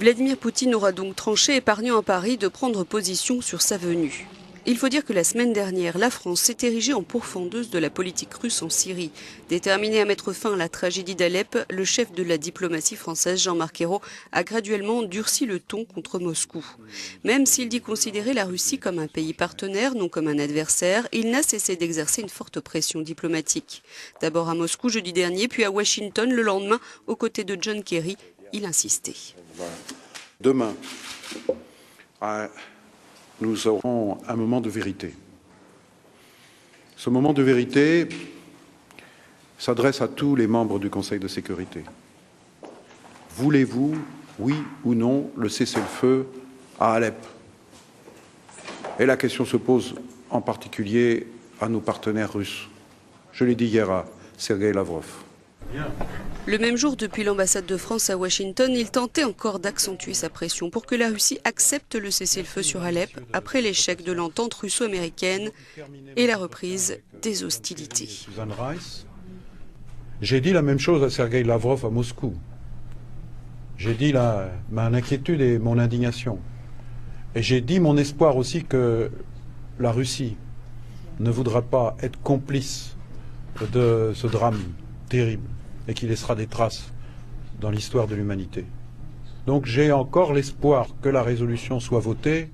Vladimir Poutine aura donc tranché, épargnant à Paris de prendre position sur sa venue. Il faut dire que la semaine dernière, la France s'est érigée en pourfendeuse de la politique russe en Syrie. Déterminé à mettre fin à la tragédie d'Alep, le chef de la diplomatie française, Jean-Marc Ayrault, a graduellement durci le ton contre Moscou. Même s'il dit considérer la Russie comme un pays partenaire, non comme un adversaire, il n'a cessé d'exercer une forte pression diplomatique. D'abord à Moscou jeudi dernier, puis à Washington le lendemain, aux côtés de John Kerry. Il insistait. Demain, nous aurons un moment de vérité. Ce moment de vérité s'adresse à tous les membres du Conseil de sécurité. Voulez-vous, oui ou non, le cessez-le-feu à Alep? Et la question se pose en particulier à nos partenaires russes. Je l'ai dit hier à Sergueï Lavrov. Le même jour, depuis l'ambassade de France à Washington, il tentait encore d'accentuer sa pression pour que la Russie accepte le cessez-le-feu sur Alep après l'échec de l'entente russo-américaine et la reprise des hostilités. J'ai dit la même chose à Sergueï Lavrov à Moscou. J'ai dit ma inquiétude et mon indignation. Et j'ai dit mon espoir aussi que la Russie ne voudra pas être complice de ce drame terrible et qui laissera des traces dans l'histoire de l'humanité. Donc j'ai encore l'espoir que la résolution soit votée.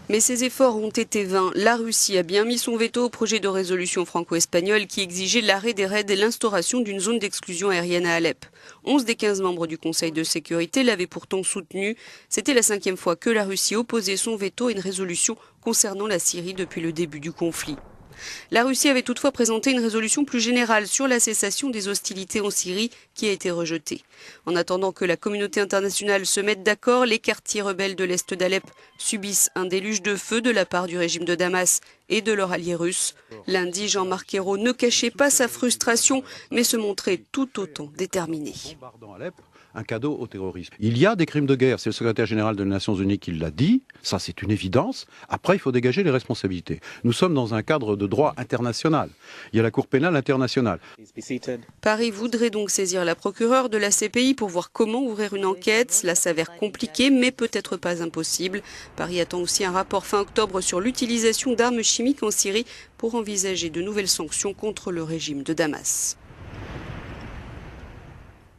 Mais ces efforts ont été vains. La Russie a bien mis son veto au projet de résolution franco-espagnole qui exigeait l'arrêt des raids et l'instauration d'une zone d'exclusion aérienne à Alep. 11 des 15 membres du Conseil de sécurité l'avaient pourtant soutenu. C'était la 5e fois que la Russie opposait son veto à une résolution concernant la Syrie depuis le début du conflit. La Russie avait toutefois présenté une résolution plus générale sur la cessation des hostilités en Syrie qui a été rejetée. En attendant que la communauté internationale se mette d'accord, les quartiers rebelles de l'est d'Alep subissent un déluge de feu de la part du régime de Damas et de leurs alliés russes. Lundi, Jean-Marc Ayrault ne cachait pas sa frustration, mais se montrait tout autant déterminé. Un cadeau au terrorisme. Il y a des crimes de guerre, c'est le secrétaire général des Nations Unies qui l'a dit, ça c'est une évidence. Après, il faut dégager les responsabilités. Nous sommes dans un cadre de droit international. Il y a la Cour pénale internationale. Paris voudrait donc saisir la procureure de la CPI pour voir comment ouvrir une enquête. Cela s'avère compliqué, mais peut-être pas impossible. Paris attend aussi un rapport fin octobre sur l'utilisation d'armes chimiques en Syrie pour envisager de nouvelles sanctions contre le régime de Damas.